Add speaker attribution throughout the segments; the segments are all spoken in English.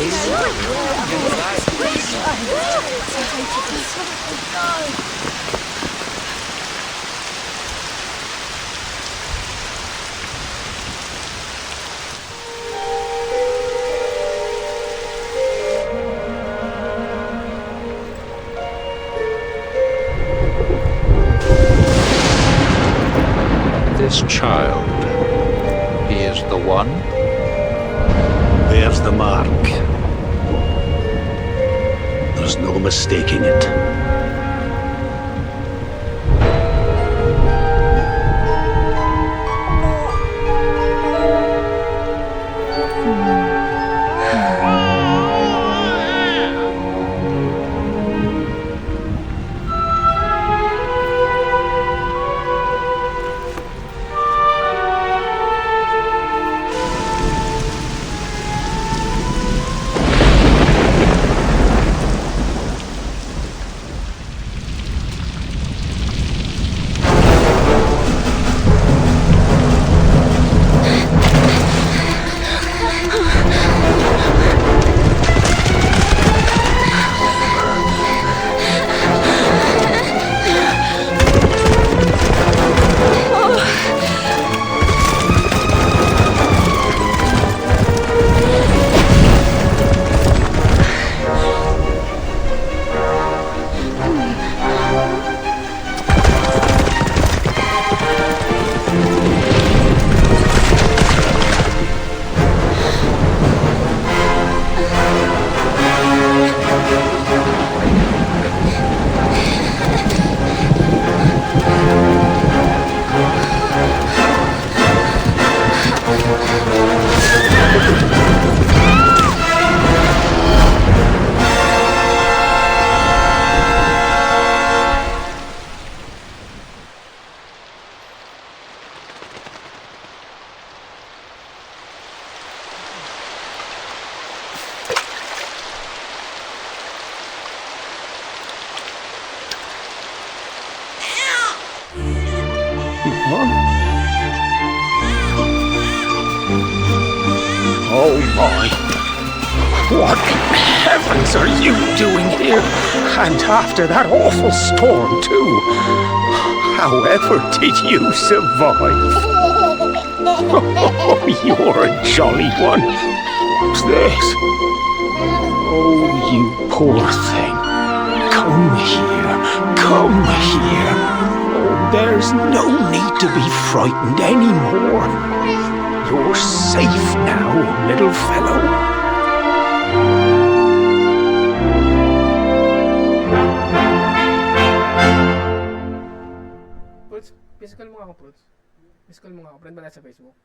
Speaker 1: This child, he is the one?
Speaker 2: There's the mark. There's no mistaking it.
Speaker 3: Oh my! What in heavens are you doing here? And after that awful storm, too. However did you survive? Oh, you're a jolly one. What's this? Oh, you poor thing. Come here. Come here. Oh, there's no need to be frightened anymore. You're safe now, little fellow.
Speaker 4: Pulse, physical mo ako, Pulse. Physical mo ako, friend ba na sa Facebook?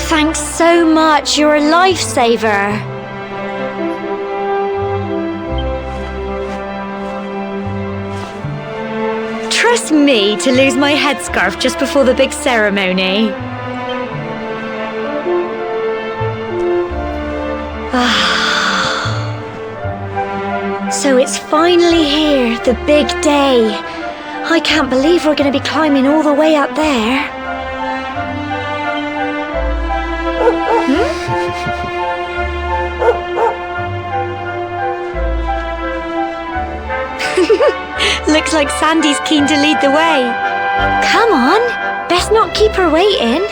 Speaker 5: Thanks so much, you're a lifesaver. Trust me to lose my headscarf just before the big ceremony. So it's finally here, the big day. I can't believe we're going to be climbing all the way up there. Looks like Sandy's keen to lead the way. Come on, best not keep her waiting.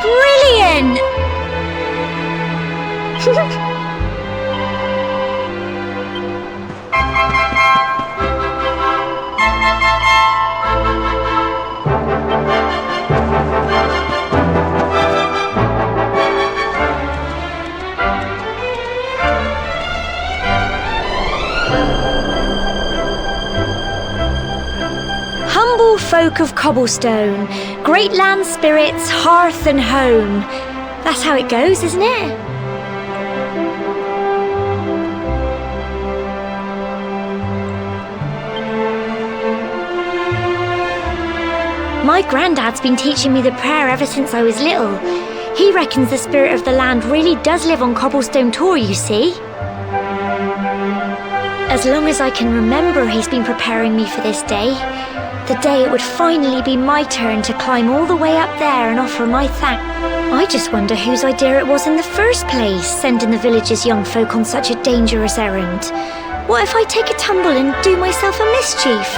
Speaker 5: Brilliant! Humble folk of cobblestone, great land spirits, hearth and home. That's how it goes, isn't it? My granddad's been teaching me the prayer ever since I was little. He reckons the spirit of the land really does live on Cobblestone Tor, you see. As long as I can remember, he's been preparing me for this day. The day it would finally be my turn to climb all the way up there and offer my thanks. I just wonder whose idea it was in the first place, sending the village's young folk on such a dangerous errand. What if I take a tumble and do myself a mischief?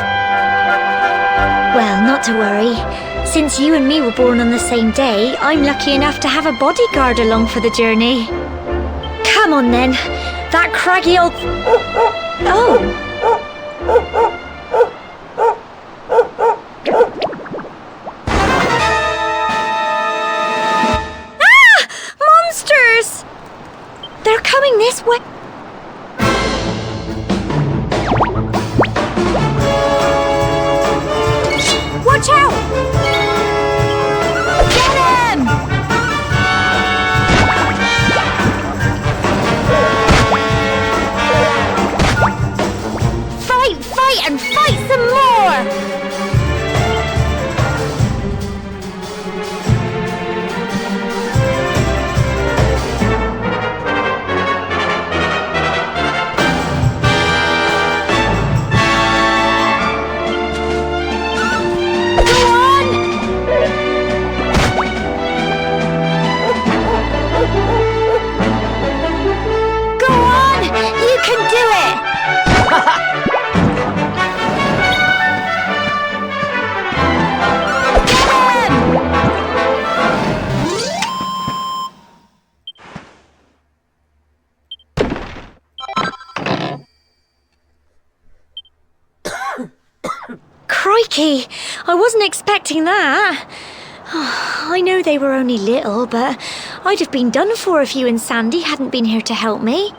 Speaker 5: Well, not to worry. Since you and me were born on the same day, I'm lucky enough to have a bodyguard along for the journey. Come on then, that craggy old... Oh! They're coming this way. Watch out! Get him! Fight, and fight some more! Crikey, I wasn't expecting that. I know they were only little, but I'd have been done for if you and Sandy hadn't been here to help me.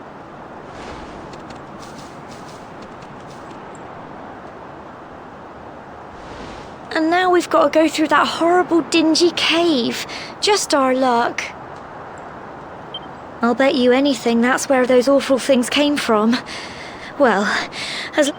Speaker 5: And now we've got to go through that horrible dingy cave. Just our luck. I'll bet you anything that's where those awful things came from. Well, as...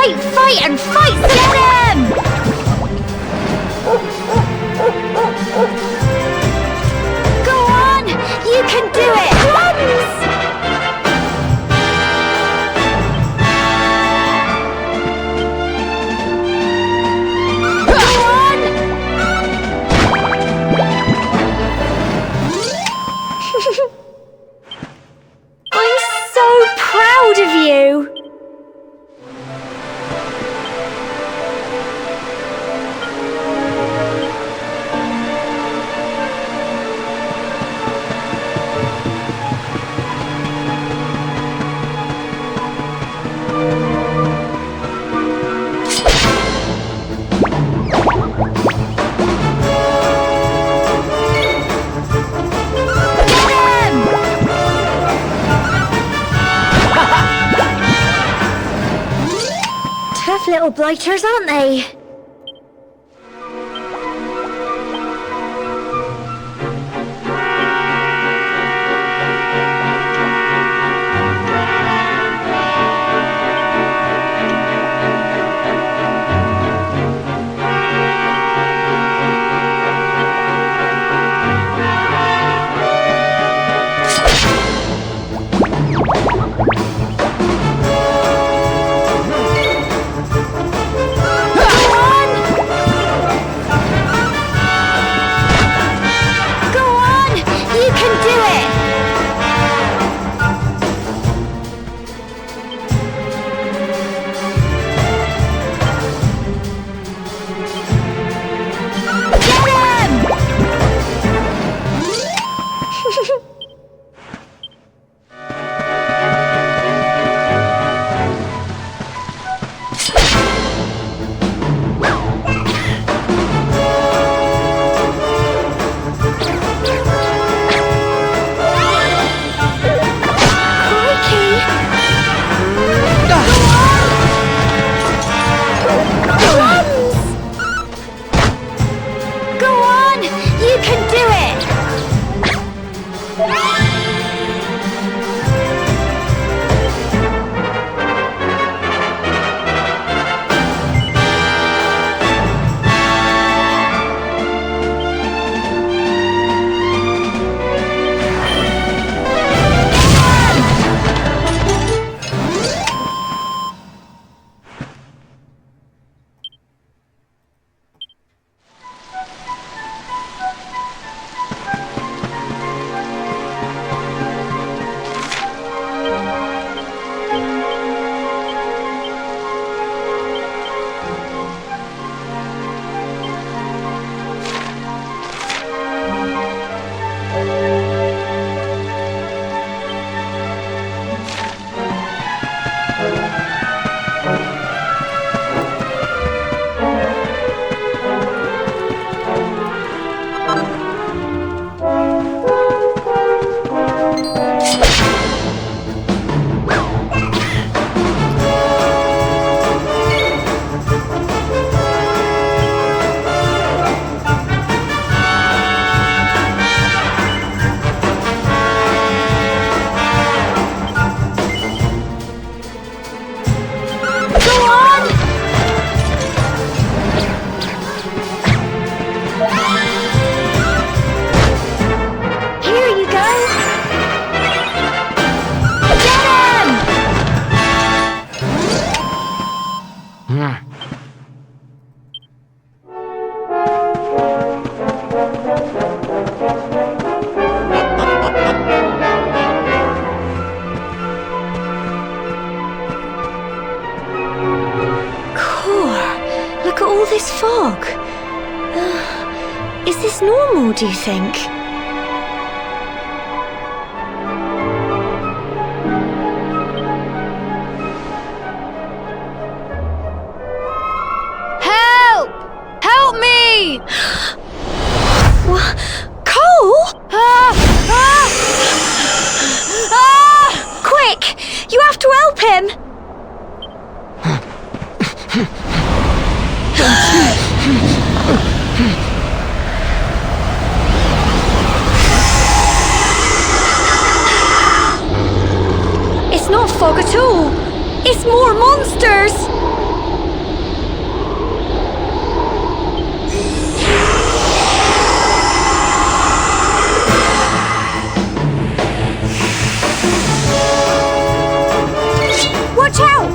Speaker 5: Fight, fight, and fight to get him! Go on! You can do it! Runs! I'm so proud of you! Tough little blighters, aren't they? this fog? Is this normal, do you think?
Speaker 6: Help! Help me!
Speaker 5: What? Cole? Quick! You have to help him! It's not fog at all. It's more monsters! Watch out!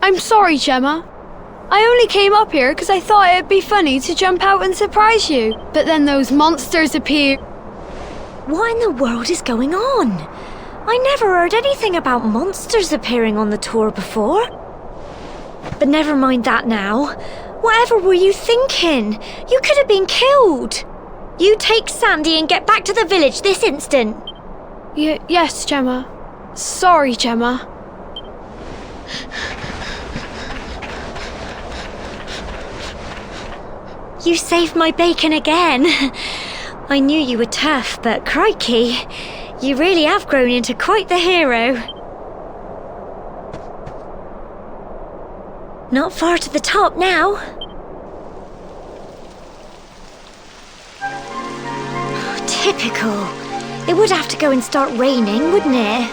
Speaker 6: I'm sorry, Gemma. I only came up here because I thought it'd be funny to jump out and surprise you. But then those monsters appeared.
Speaker 5: What in the world is going on? I never heard anything about monsters appearing on the tour before. But never mind that now. Whatever were you thinking? You could have been killed. You take Sandy and get back to the village this instant.
Speaker 6: Yes, Gemma. Sorry, Gemma.
Speaker 5: You saved my bacon again. I knew you were tough, but crikey, you really have grown into quite the hero. Not far to the top now. Typical. It would have to go and start raining, wouldn't it?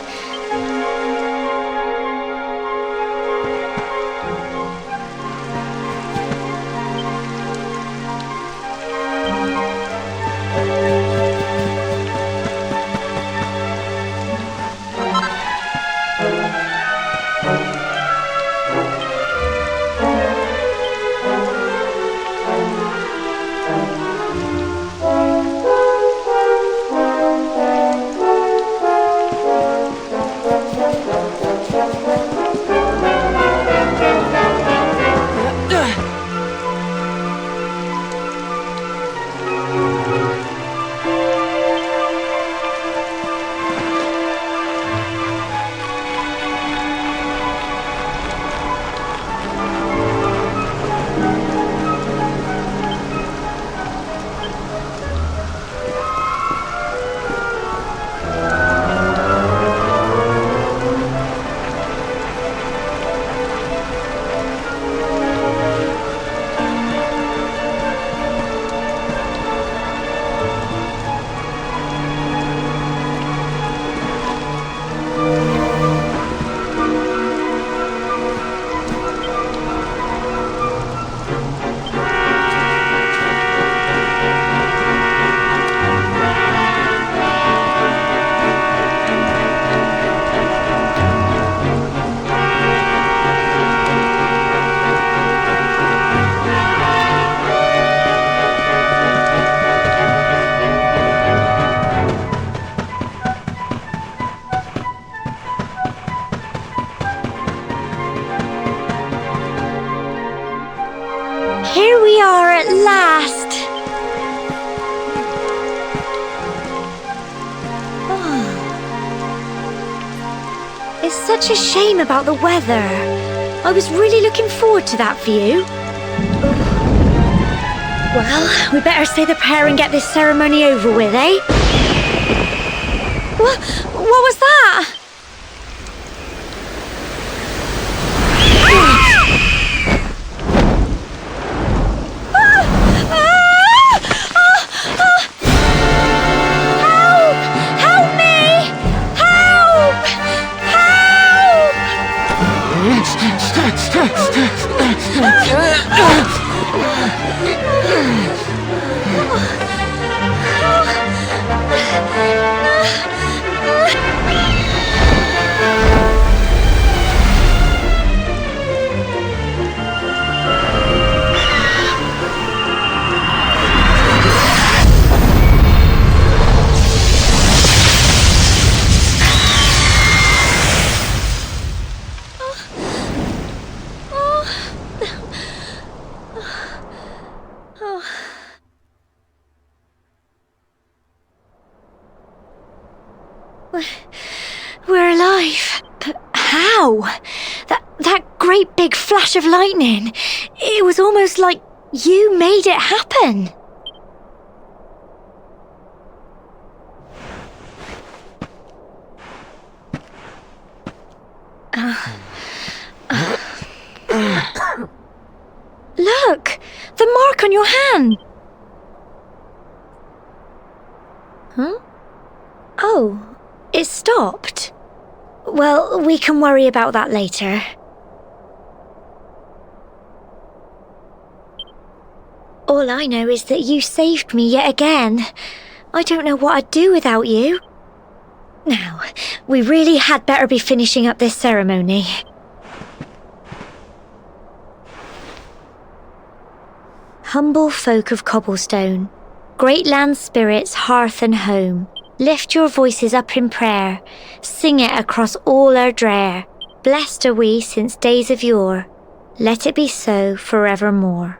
Speaker 5: Here we are at last. Oh. It's such a shame about the weather. I was really looking forward to that view. Well, we better say the prayer and get this ceremony over with, eh? What was that? Help! Help me! Help! How? That great big flash of lightning. It was almost like you made it happen. Look! The mark on your hand! Huh? Oh, it stopped. Well, we can worry about that later. All I know is that you saved me yet again. I don't know what I'd do without you. Now, we really had better be finishing up this ceremony. Humble folk of Cobblestone, great land spirits, hearth and home, lift your voices up in prayer, sing it across all our drear. Blessed are we since days of yore, let it be so forevermore.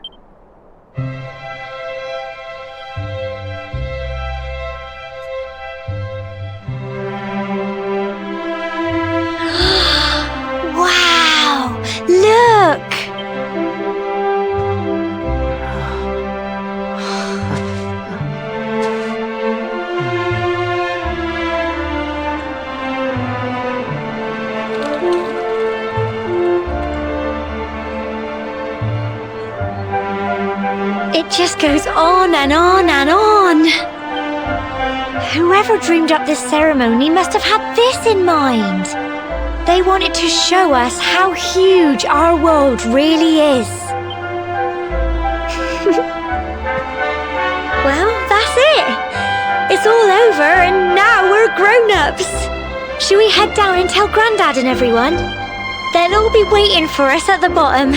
Speaker 5: Wow! Look! It just goes on and on and on. Whoever dreamed up this ceremony must have had this in mind. They wanted to show us how huge our world really is. Well, that's it. It's all over and now we're grown-ups. Should we head down and tell Grandad and everyone? They'll all be waiting for us at the bottom.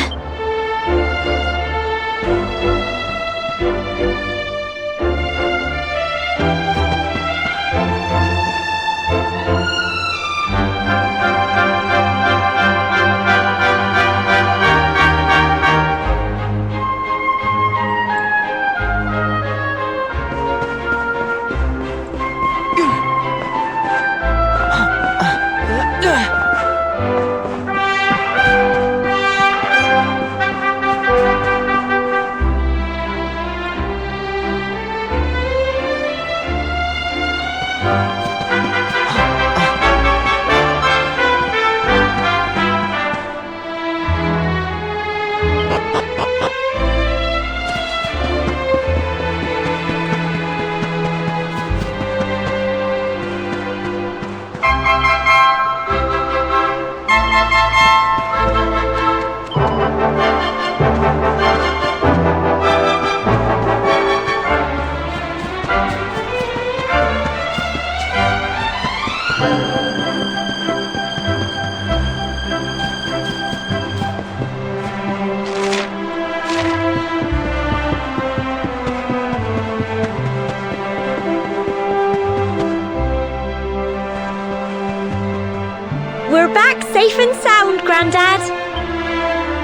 Speaker 5: We're back safe and sound, Grandad.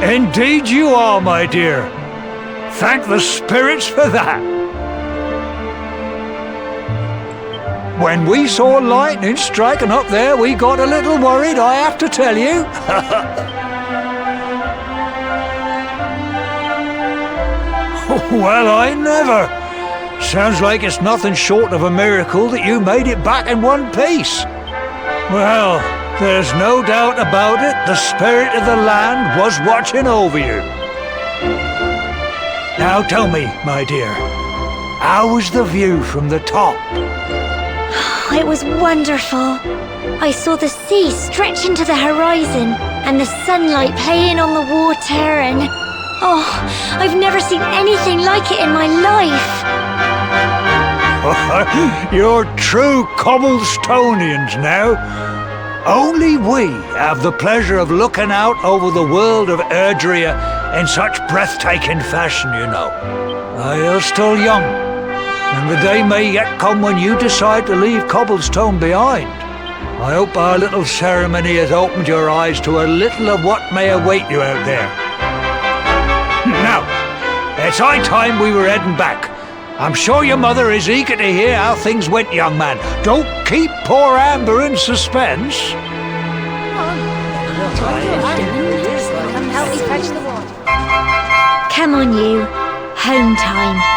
Speaker 3: Indeed you are, my dear. Thank the spirits for that. When we saw lightning striking up there, we got a little worried, I have to tell you. Well, I never. Sounds like it's nothing short of a miracle that you made it back in one piece. Well, there's no doubt about it, the spirit of the land was watching over you. Now tell me, my dear, how was the view from the top?
Speaker 5: It was wonderful. I saw the sea stretch into the horizon and the sunlight playing on the water and... Oh, I've never seen anything like it in my life.
Speaker 3: You're true Cobblestonians now. Only we have the pleasure of looking out over the world of Erdrea in such breathtaking fashion, you know. You're still young, and the day may yet come when you decide to leave Cobblestone behind. I hope our little ceremony has opened your eyes to a little of what may await you out there. Now, it's high time we were heading back. I'm sure your mother is eager to hear how things went, young man. Don't keep poor Amber in suspense.
Speaker 5: Come help me fetch the water. Come on, you. Home time.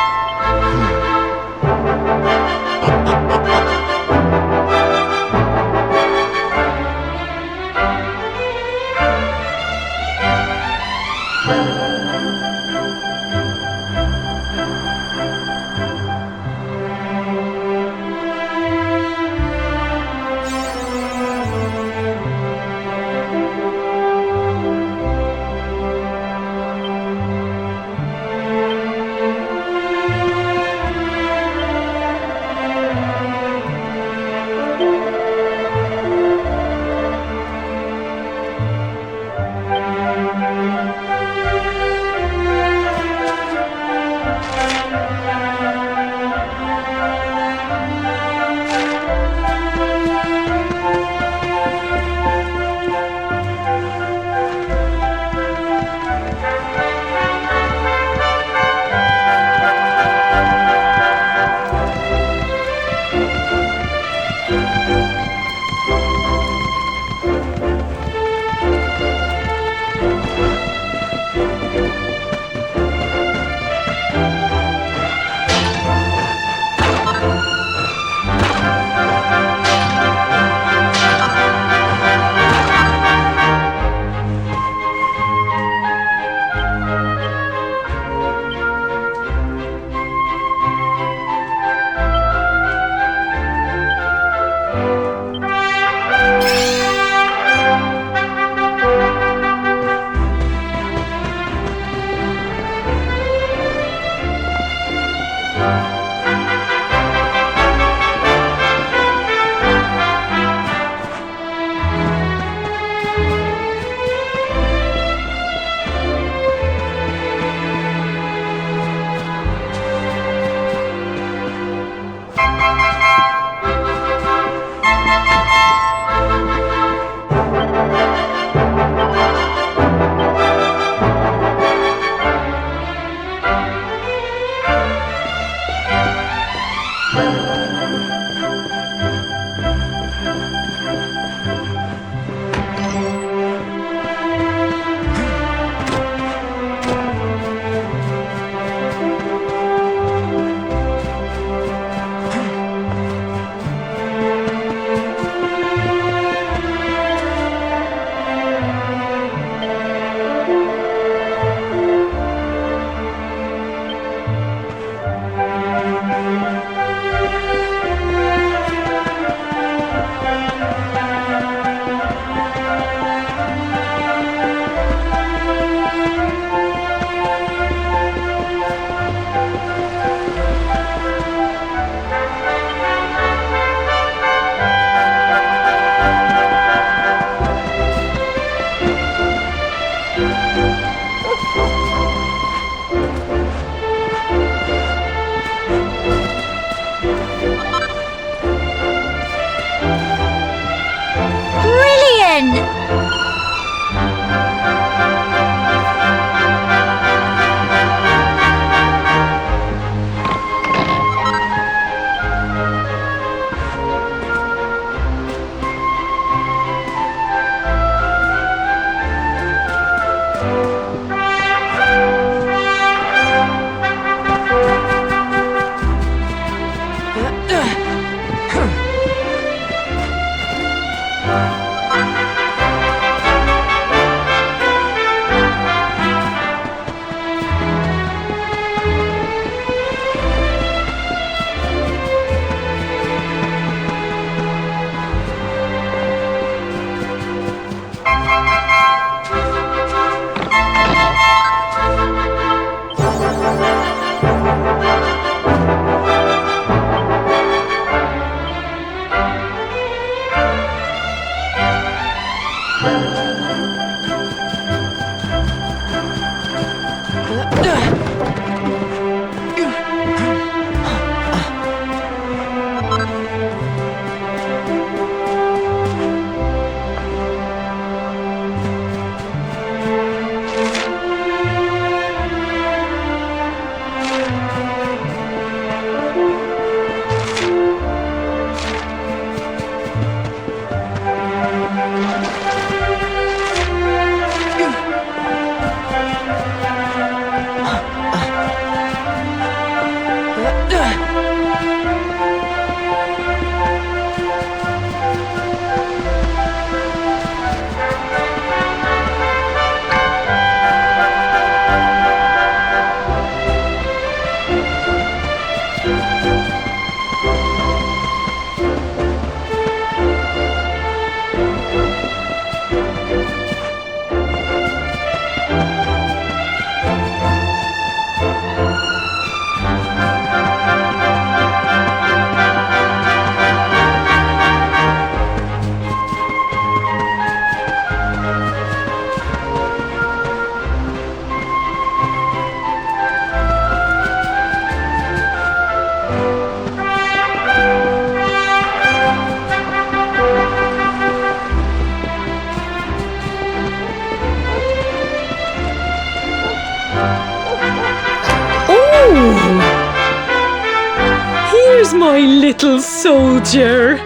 Speaker 7: my little soldier.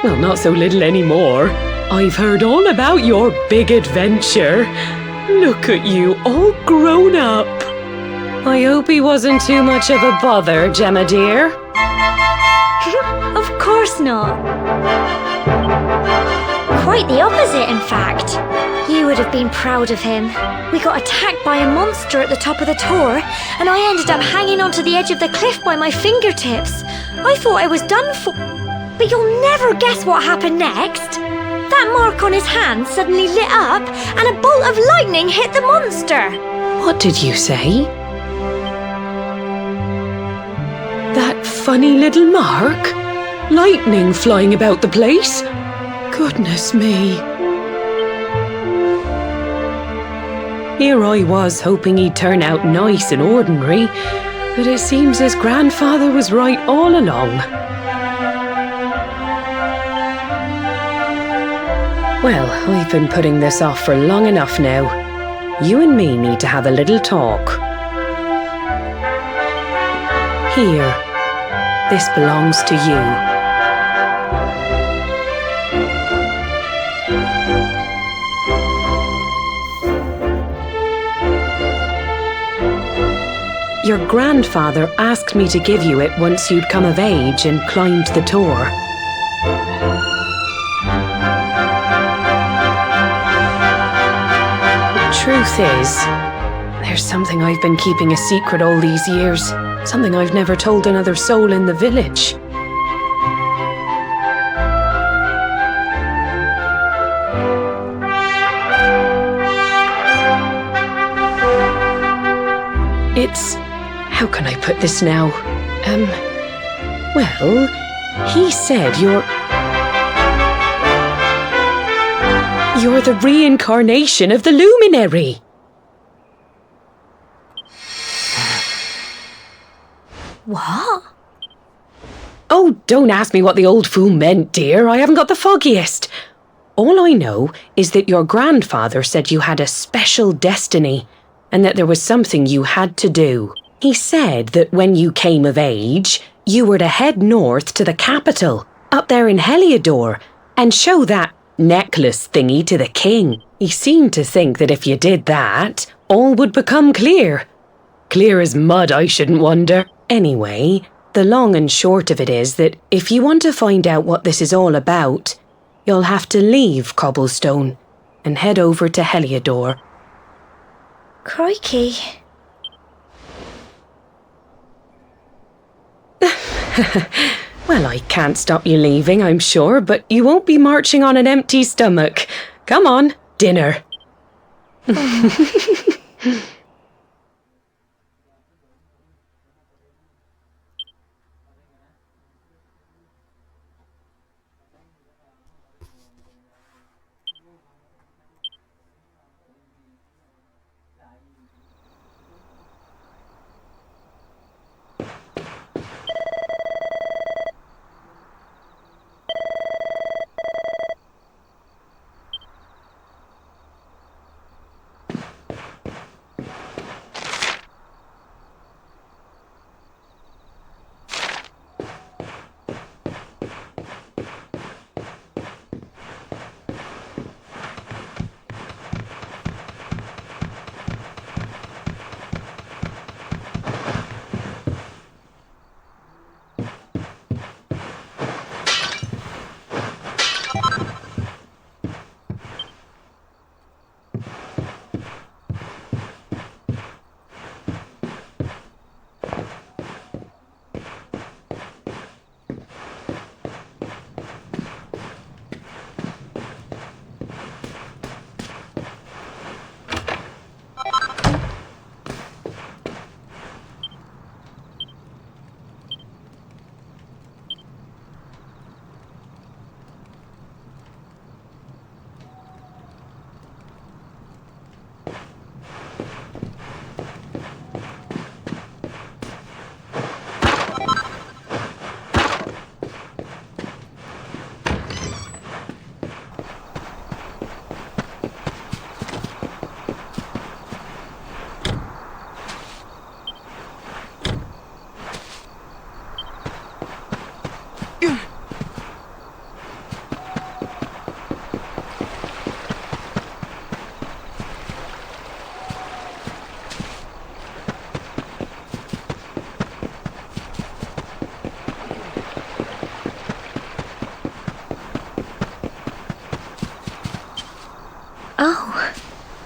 Speaker 7: Well, not so little anymore. I've heard all about your big adventure. Look at you, all grown up. I hope he wasn't too much of a bother, Gemma dear.
Speaker 5: Of course not. Quite the opposite, in fact. You would have been proud of him. We got attacked by a monster at the top of the tor, and I ended up hanging onto the edge of the cliff by my fingertips. I thought I was done for. But you'll never guess what happened next. That mark on his hand suddenly lit up, and a bolt of lightning hit the monster.
Speaker 7: What did you say? That funny little mark? Lightning flying about the place? Goodness me. Here I was hoping he'd turn out nice and ordinary, but it seems his grandfather was right all along. Well, I've been putting this off for long enough now. You and me need to have a little talk. Here, this belongs to you. Your grandfather asked me to give you it once you'd come of age and climbed the tor. The truth is, there's something I've been keeping a secret all these years. Something I've never told another soul in the village. It's... how can I put this now? Well, he said you're the reincarnation of the luminary.
Speaker 5: What?
Speaker 7: Oh, don't ask me what the old fool meant, dear. I haven't got the foggiest. All I know is that your grandfather said you had a special destiny and that there was something you had to do. He said that when you came of age, you were to head north to the capital, up there in Heliodor, and show that necklace thingy to the king. He seemed to think that if you did that, all would become clear. Clear as mud, I shouldn't wonder. Anyway, the long and short of it is that if you want to find out what this is all about, you'll have to leave Cobblestone and head over to Heliodor.
Speaker 5: Crikey.
Speaker 7: Well, I can't stop you leaving, I'm sure, but you won't be marching on an empty stomach. Come on, dinner.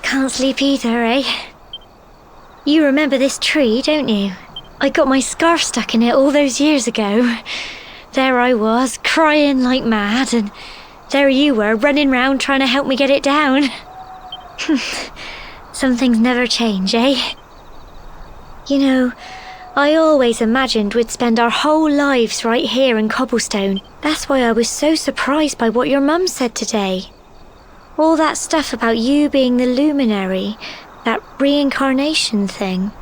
Speaker 5: Can't sleep either, eh? You remember this tree, don't you? I got my scarf stuck in it all those years ago. There I was, crying like mad, and there you were, running round trying to help me get it down. Some things never change, eh? You know, I always imagined we'd spend our whole lives right here in Cobblestone. That's why I was so surprised by what your mum said today. All that stuff about you being the luminary, that reincarnation thing.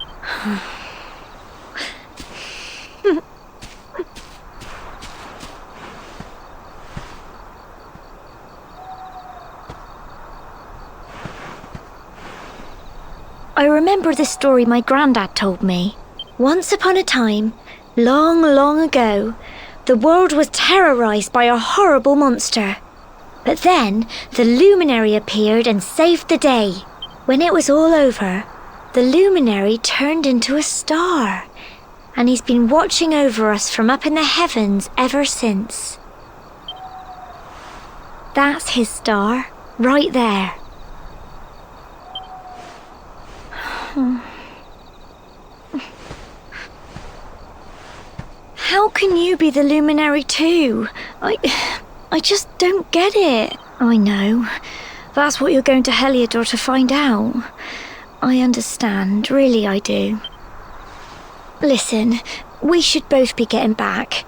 Speaker 5: I remember the story my granddad told me. Once upon a time, long, long ago, the world was terrorised by a horrible monster. But then, the luminary appeared and saved the day. When it was all over, the luminary turned into a star. And he's been watching over us from up in the heavens ever since. That's his star, right there. How can you be the luminary too? I just don't get it. I know. That's what you're going to Heliodor to find out. I understand, really I do. Listen, we should both be getting back.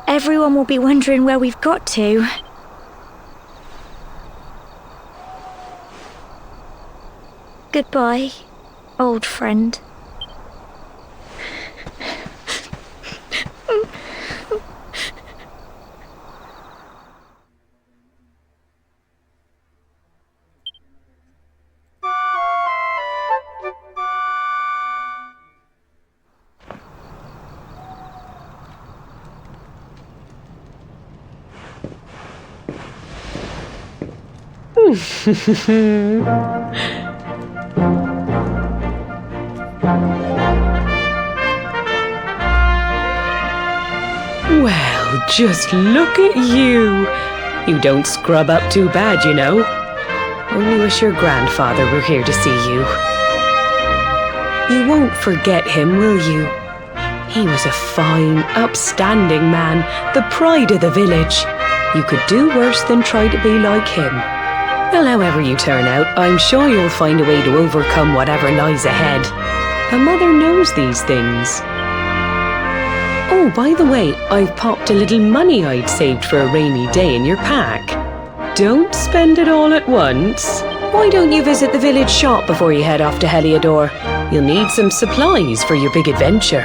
Speaker 5: Everyone will be wondering where we've got to. Goodbye, old friend.
Speaker 7: Well, just look at you. You don't scrub up too bad, you know. Only wish your grandfather were here to see you. You won't forget him, will you? He was a fine, upstanding man, the pride of the village. You could do worse than try to be like him. Well, however you turn out, I'm sure you'll find a way to overcome whatever lies ahead. A mother knows these things. Oh, by the way, I've popped a little money I'd saved for a rainy day in your pack. Don't spend it all at once. Why don't you visit the village shop before you head off to Heliodor? You'll need some supplies for your big adventure.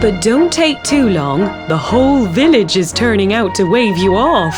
Speaker 7: But don't take too long. The whole village is turning out to wave you off.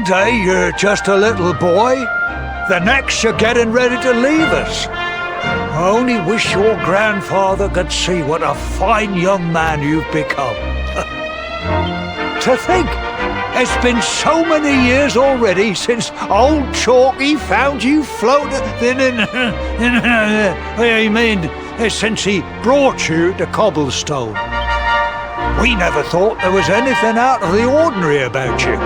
Speaker 8: day you're just a little boy, the next you're getting ready to leave us. I only wish your grandfather could see what a fine young man you've become. To think, it's been so many years already since old Chalky found you floating since he brought you to Cobblestone. We never thought there was anything out of the ordinary about you.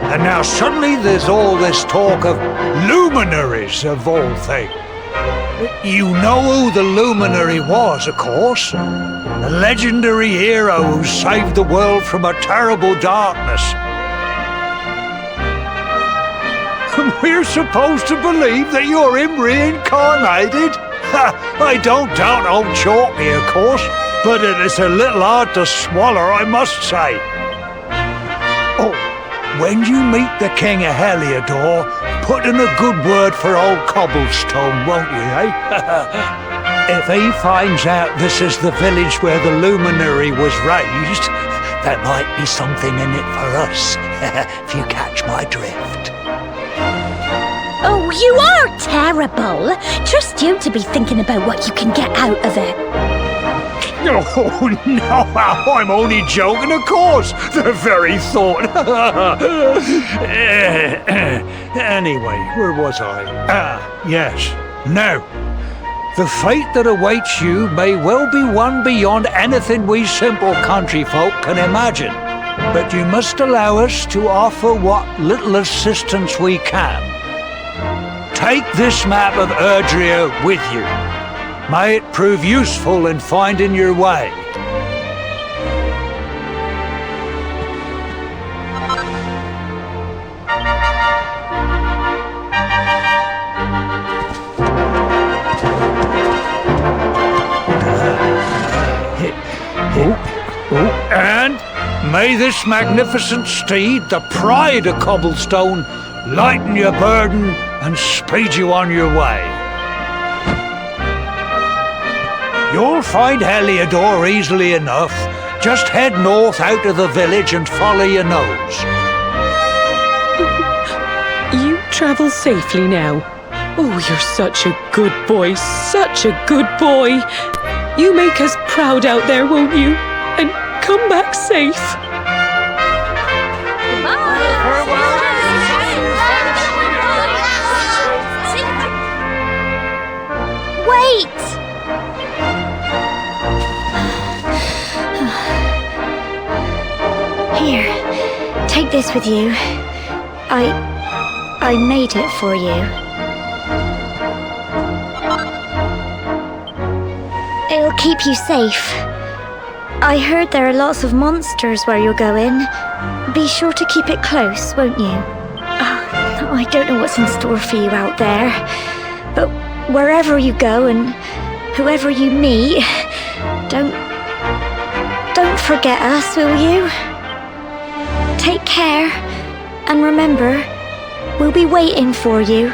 Speaker 8: And now suddenly there's all this talk of luminaries of all things. You know who the luminary was, of course. The legendary hero who saved the world from a terrible darkness. And we're supposed to believe that you're him reincarnated? I don't doubt old Chalky, of course, but it is a little hard to swallow, I must say. Oh, when you meet the King of Heliodor, put in a good word for old Cobblestone, won't you, eh? If he finds out this is the village where the luminary was raised, there might be something in it for us, if you catch my drift.
Speaker 5: Oh, you are terrible. Trust you to be thinking about what you can get out of it.
Speaker 8: Oh, no, I'm only joking, of course. The very thought. Anyway, where was I? Yes. Now, the fate that awaits you may well be one beyond anything we simple country folk can imagine. But you must allow us to offer what little assistance we can. Take this map of Erdrea with you. May it prove useful in finding your way. And may this magnificent steed, the pride of Cobblestone, lighten your burden and speed you on your way. You'll find Heliodor easily enough. Just head north out of the village and follow your nose.
Speaker 7: You travel safely now. Oh, you're such a good boy, such a good boy. You make us proud out there, won't you? And come back safe.
Speaker 5: Wait! Here, take this with you. I made it for you. It'll keep you safe. I heard there are lots of monsters where you're going. Be sure to keep it close, won't you? Oh, I don't know what's in store for you out there, but wherever you go and whoever you meet, don't forget us, will you? Take care, and remember, we'll be waiting for you.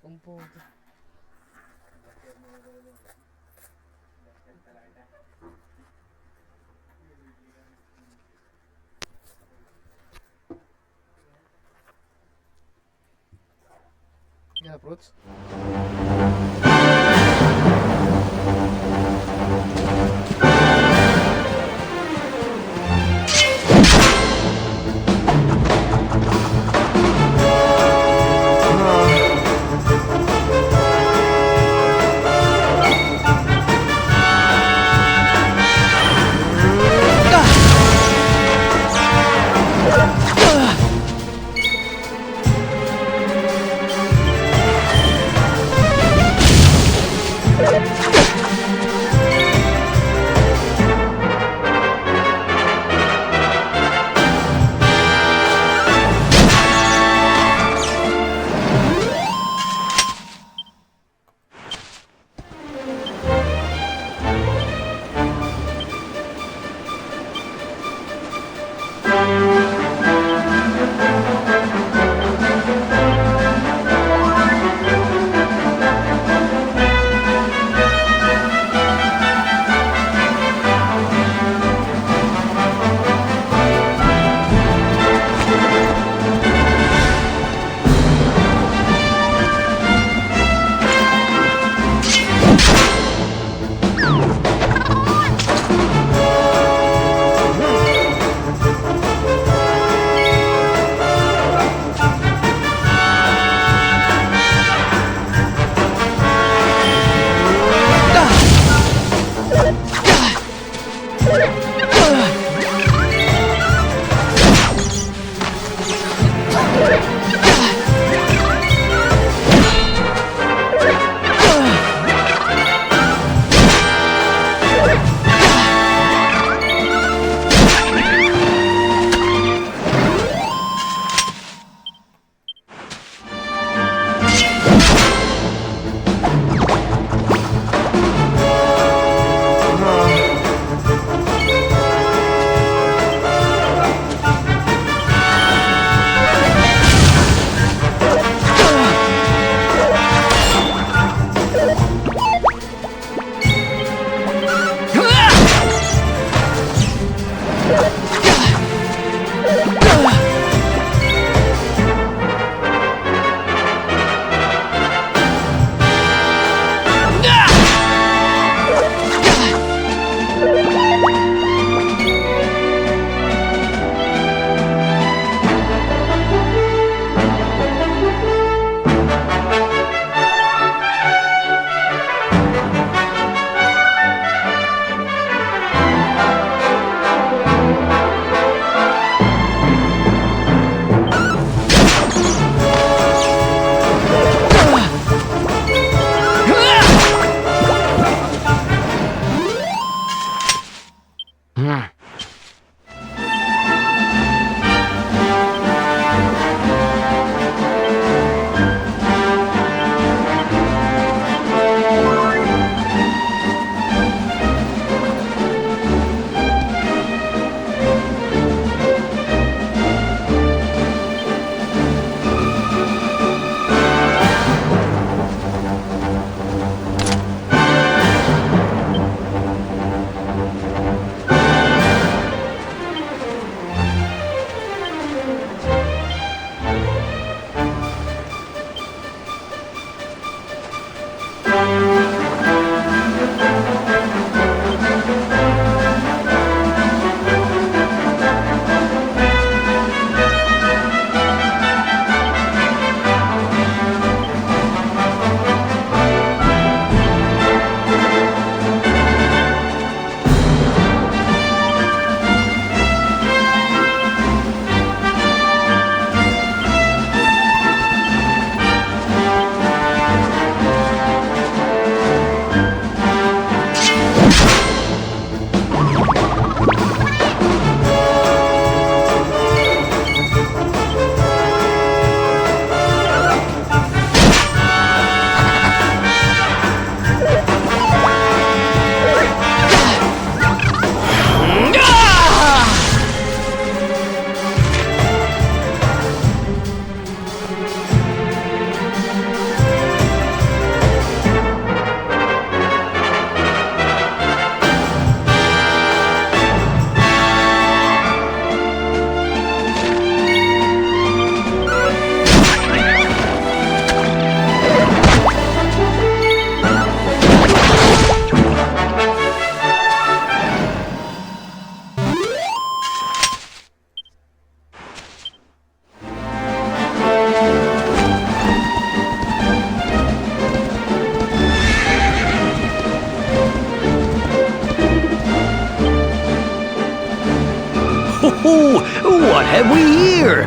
Speaker 4: Sumpo. Yan, approach.
Speaker 2: have we here?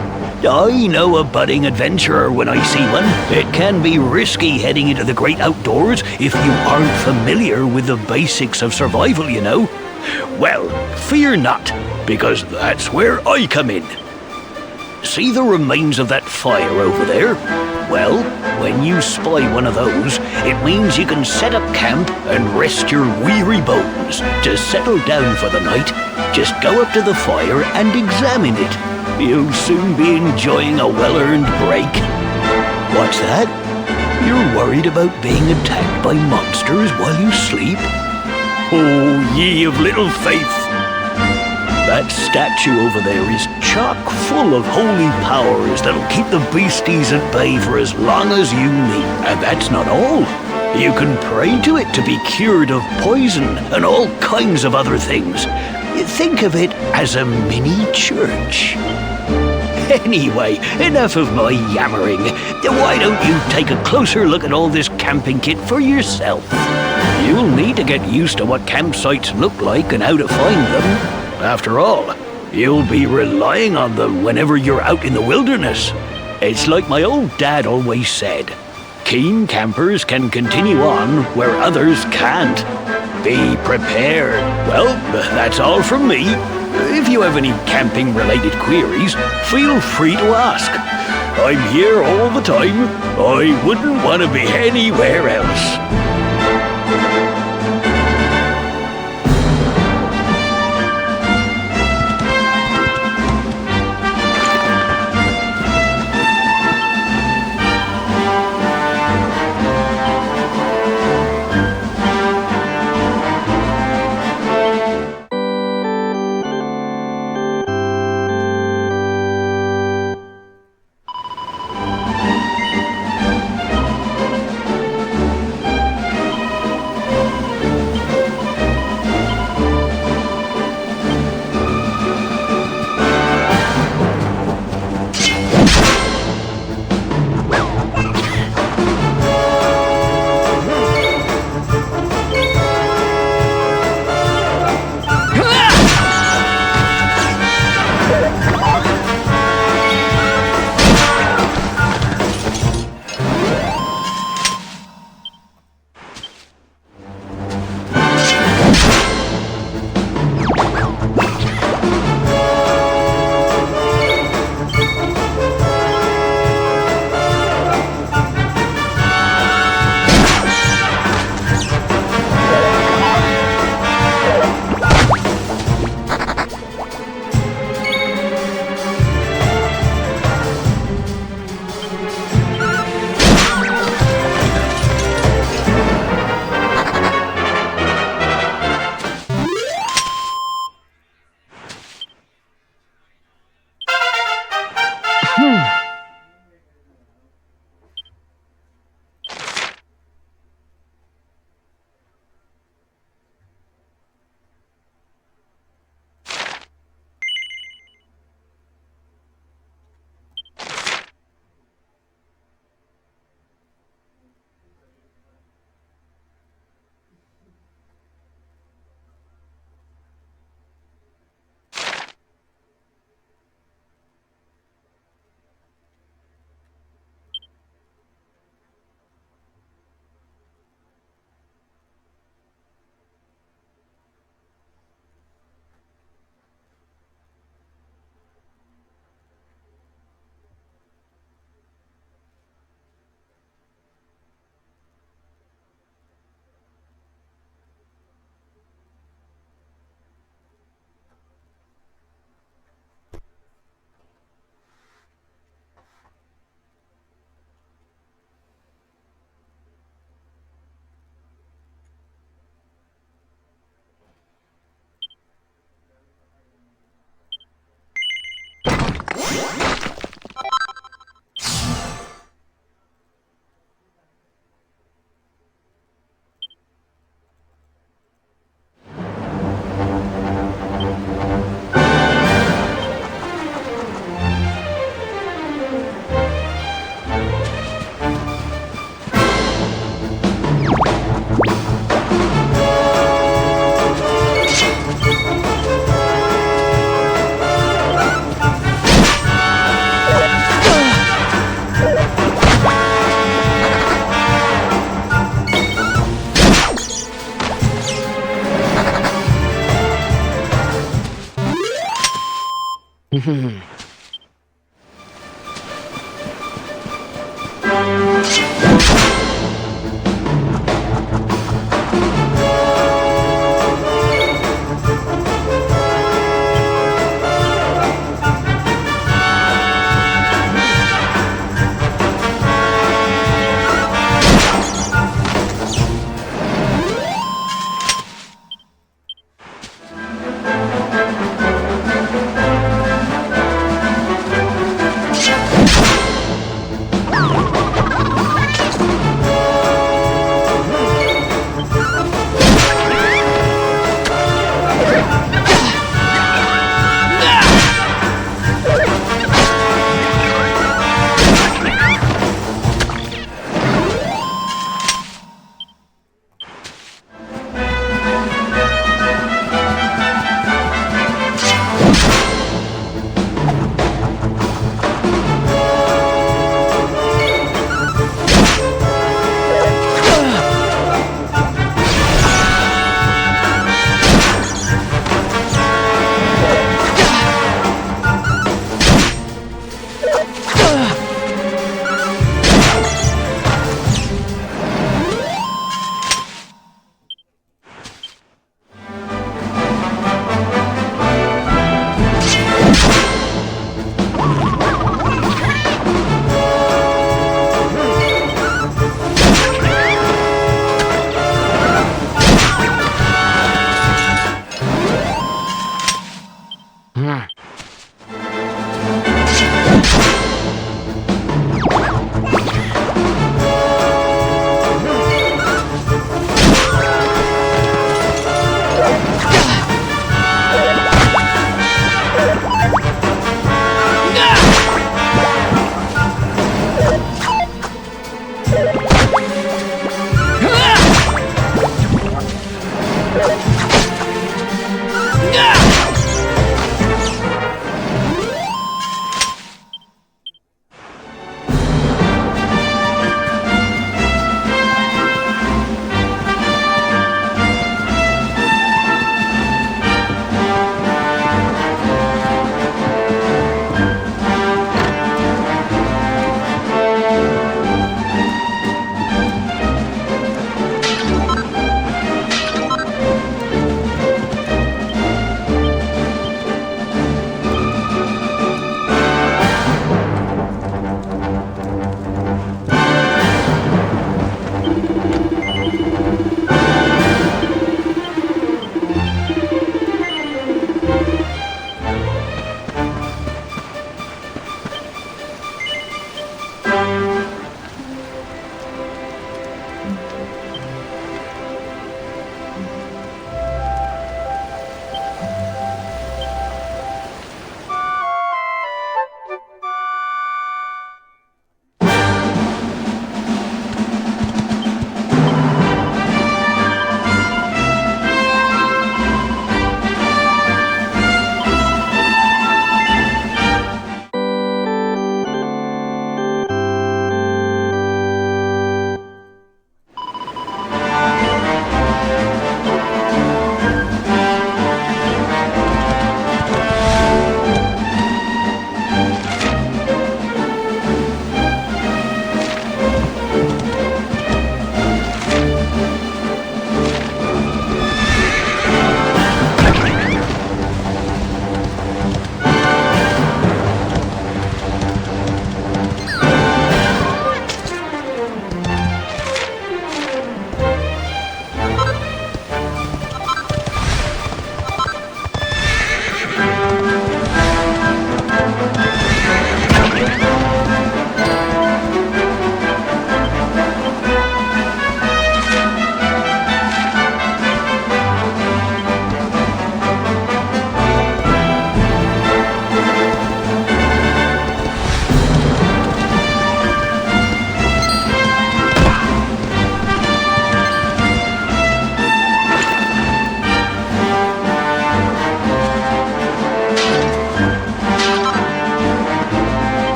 Speaker 2: I know a budding adventurer when I see one. It can be risky heading into the great outdoors if you aren't familiar with the basics of survival, you know. Well, fear not, because that's where I come in. See the remains of that fire over there? Well, when you spy one of those, it means you can set up camp and rest your weary bones. To settle down for the night, just go up to the fire and examine it. You'll soon be enjoying a well-earned break. What's that? You're worried about being attacked by monsters while you sleep? Oh, ye of little faith! That statue over there is chock full of holy powers that'll keep the beasties at bay for as long as you need. And that's not all. You can pray to it to be cured of poison and all kinds of other things. Think of it as a mini church. Anyway, enough of my yammering. Why don't you take a closer look at all this camping kit for yourself? You'll need to get used to what campsites look like and how to find them. After all, you'll be relying on them whenever you're out in the wilderness. It's like my old dad always said, keen campers can continue on where others can't. Be prepared. Well, that's all from me. If you have any camping-related queries, feel free to ask. I'm here all the time. I wouldn't want to be anywhere else.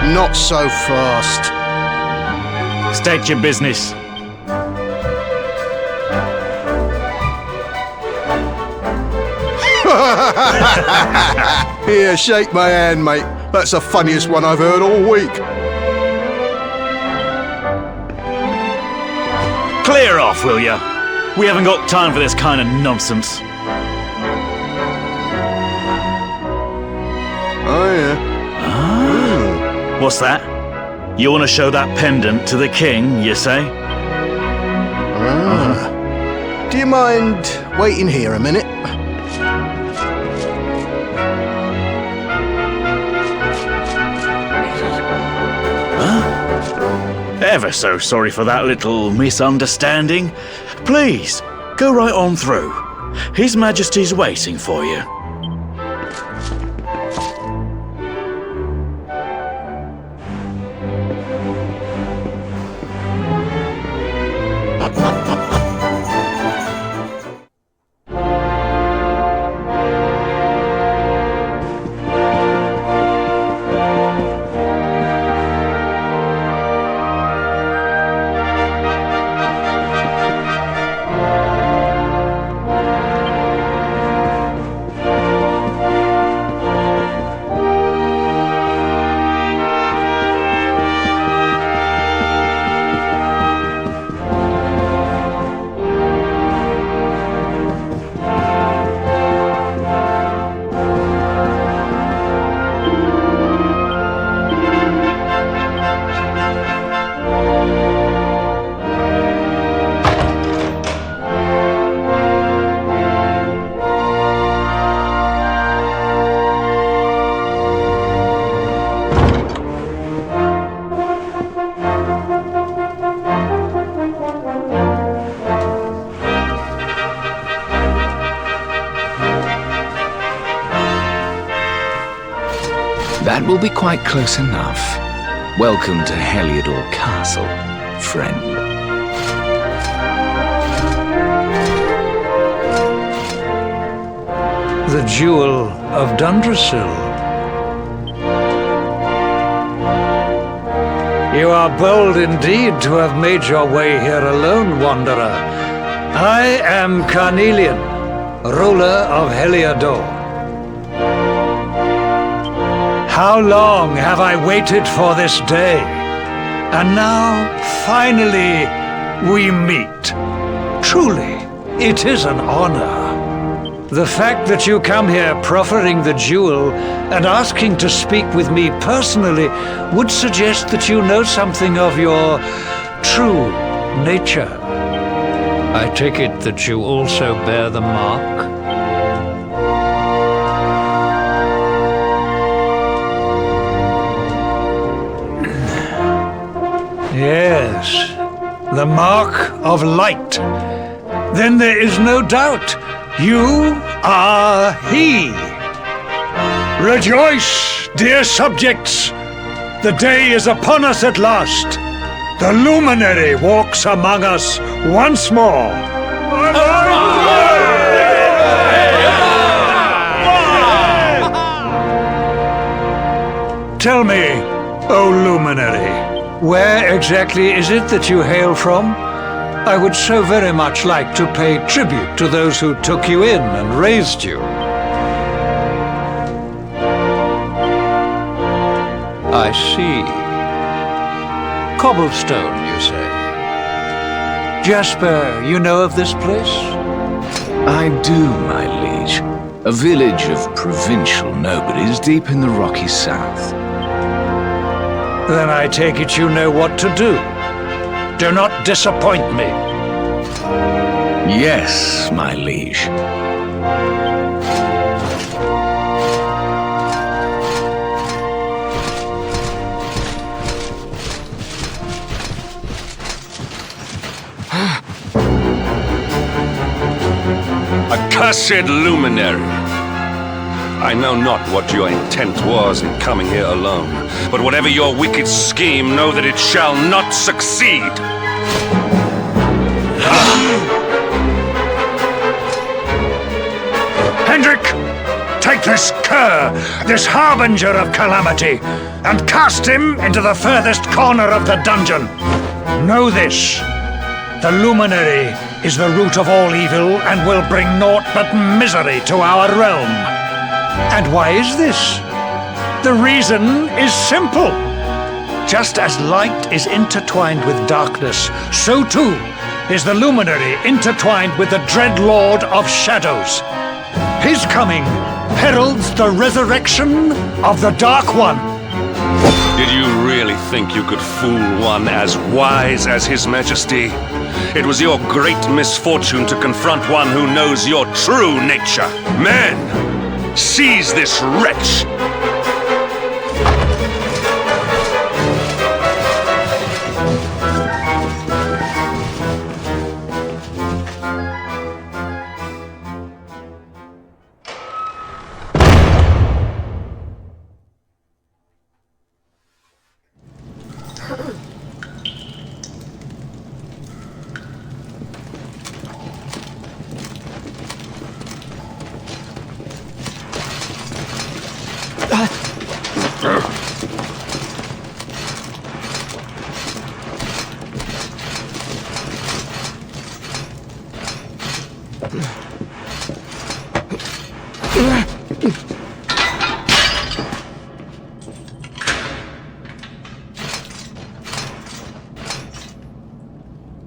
Speaker 9: Not so fast.
Speaker 10: State your business.
Speaker 9: Here, shake my hand, mate. That's the funniest one I've heard all week.
Speaker 10: Clear off, will ya? We haven't got time for this kind of nonsense.
Speaker 9: Oh, yeah.
Speaker 10: What's that? You want to show that pendant to the king, you say?
Speaker 9: Do you mind waiting here a minute?
Speaker 10: Ever so sorry for that little misunderstanding. Please, go right on through. His Majesty's waiting for you.
Speaker 1: That will be quite close enough. Welcome to Heliodor Castle, friend.
Speaker 8: The Jewel of Dundrasil. You are bold indeed to have made your way here alone, Wanderer. I am Carnelian, ruler of Heliodor. How long have I waited for this day? And now, finally, we meet. Truly, it is an honor. The fact that you come here proffering the jewel and asking to speak with me personally would suggest that you know something of your true nature. I take it that you also bear the mark? Yes, the mark of light. Then there is no doubt, you are he. Rejoice, dear subjects! The day is upon us at last. The luminary walks among us once more. Tell me, O luminary, where exactly is it that you hail from? I would so very much like to pay tribute to those who took you in and raised you. I see. Cobblestone, you say? Jasper, you know of this place?
Speaker 1: I do, my liege. A village of provincial nobodies deep in the rocky south.
Speaker 8: Then I take it you know what to do. Do not disappoint me.
Speaker 1: Yes, my liege.
Speaker 11: Accursed luminary! I know not what your intent was in coming here alone, but whatever your wicked scheme, know that it shall not succeed!
Speaker 8: Hendrik! take this cur, this harbinger of calamity, and cast him into the furthest corner of the dungeon. Know this. The Luminary is the root of all evil and will bring naught but misery to our realm. And why is this? The reason is simple. Just as light is intertwined with darkness, so too is the Luminary intertwined with the dread Lord of Shadows. His coming heralds the resurrection of the Dark One.
Speaker 11: Did you really think you could fool one as wise as His Majesty? It was your great misfortune to confront one who knows your true nature. Men, seize this wretch!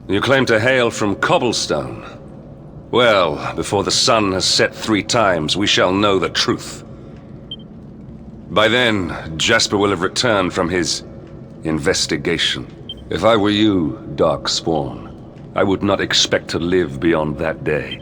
Speaker 11: You claim to hail from Cobblestone. Well, before the sun has set 3 times, we shall know the truth. By then, Jasper will have returned from his investigation. If I were you, Darkspawn, I would not expect to live beyond that day.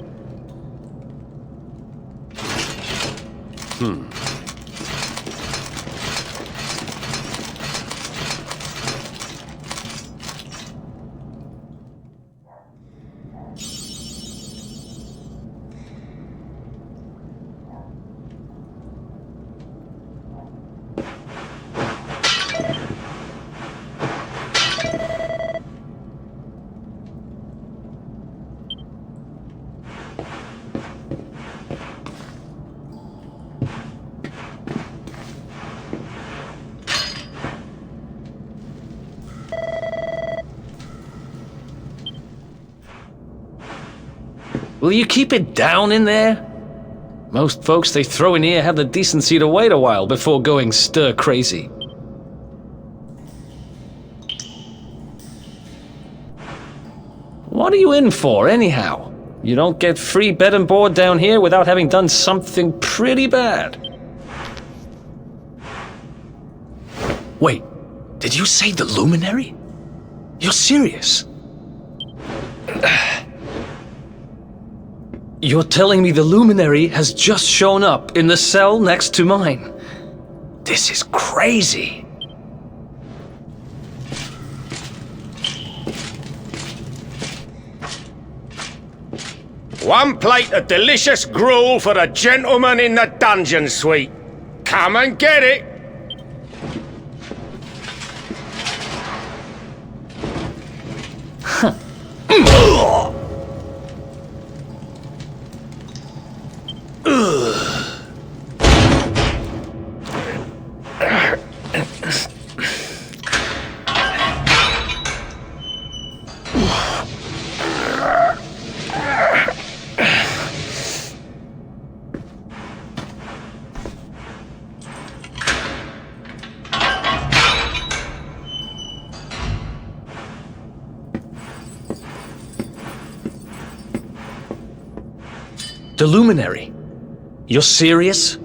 Speaker 12: Will you keep it down in there? Most folks they throw in here have the decency to wait a while before going stir crazy. What are you in for, anyhow? You don't get free bed and board down here without having done something pretty bad. Wait, did you say the Luminary? You're serious? You're telling me the Luminary has just shown up in the cell next to mine? This is crazy.
Speaker 3: One plate of delicious gruel for the gentleman in the dungeon suite. Come and get it.
Speaker 12: The Luminary? You're serious?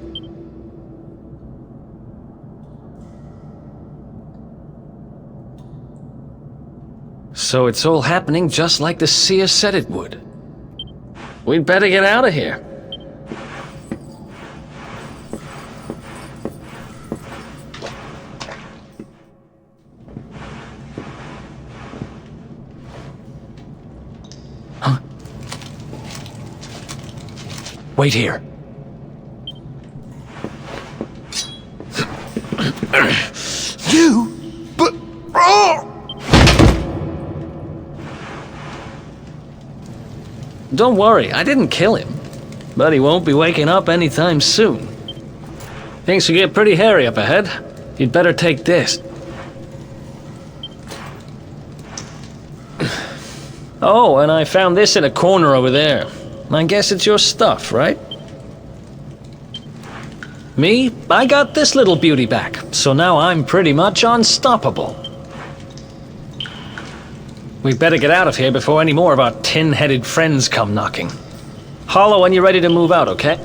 Speaker 12: So it's all happening just like the seer said it would. We'd better get out of here. Huh? Wait here.
Speaker 9: You? But... Oh!
Speaker 12: Don't worry, I didn't kill him. But he won't be waking up anytime soon. Things could get pretty hairy up ahead. You'd better take this. Oh, and I found this in a corner over there. I guess it's your stuff, right? Me? I got this little beauty back, so now I'm pretty much unstoppable. We better get out of here before any more of our tin-headed friends come knocking. Holler when you're ready to move out, okay?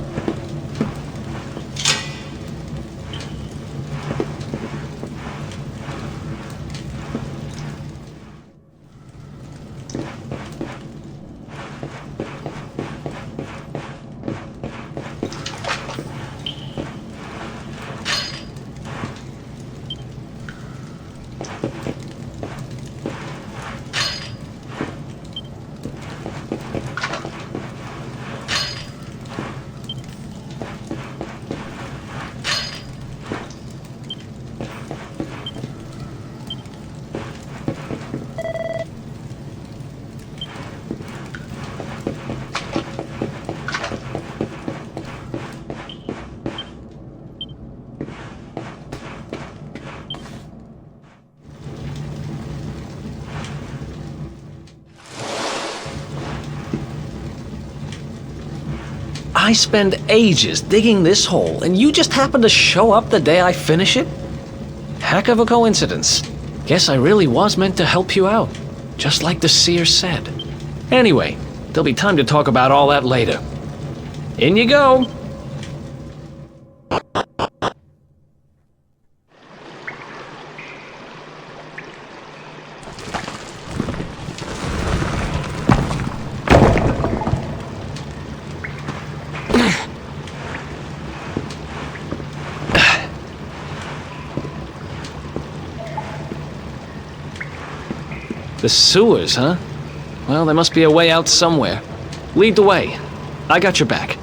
Speaker 12: I spend ages digging this hole, and you just happen to show up the day I finish it? Heck of a coincidence. Guess I really was meant to help you out, just like the seer said. Anyway, there'll be time to talk about all that later. In you go! The sewers, huh? Well, there must be a way out somewhere. Lead the way. I got your back.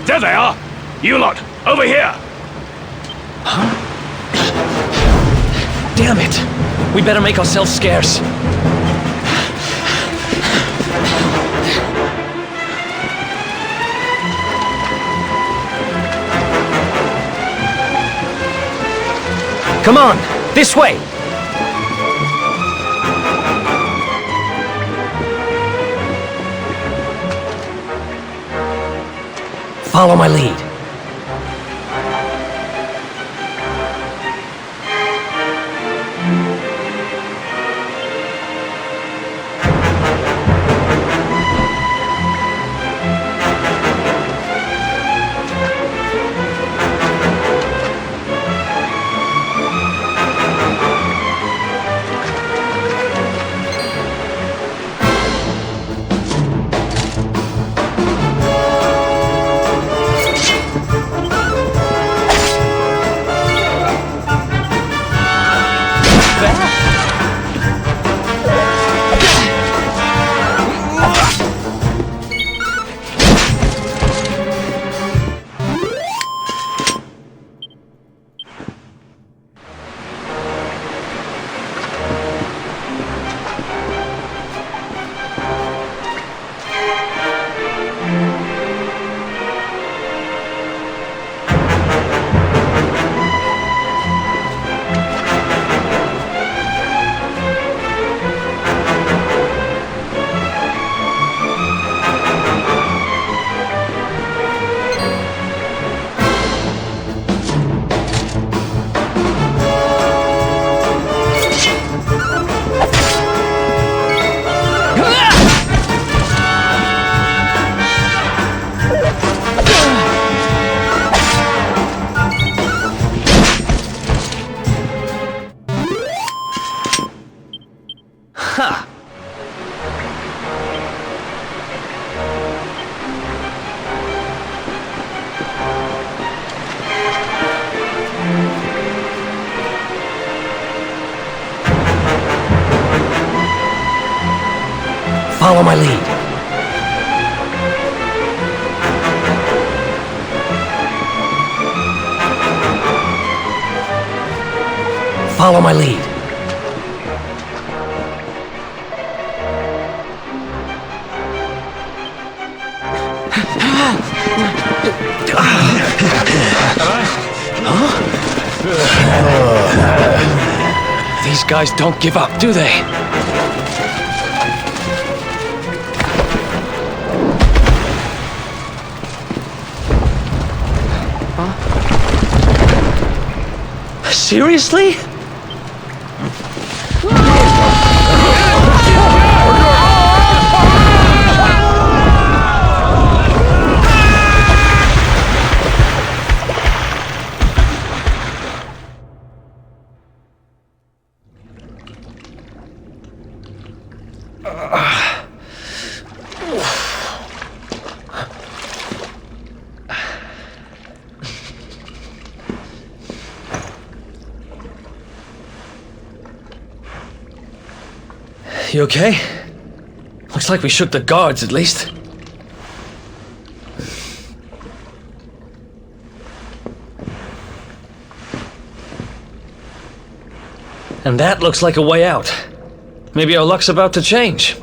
Speaker 2: There they are! You lot, over here!
Speaker 12: Huh? Damn it! We better make ourselves scarce.
Speaker 2: Come on, this way! Follow my lead.
Speaker 12: Follow my lead. Follow my lead. These guys don't give up, do they? Seriously? You okay? Looks like we shook the guards, at least. And that looks like a way out. Maybe our luck's about to change.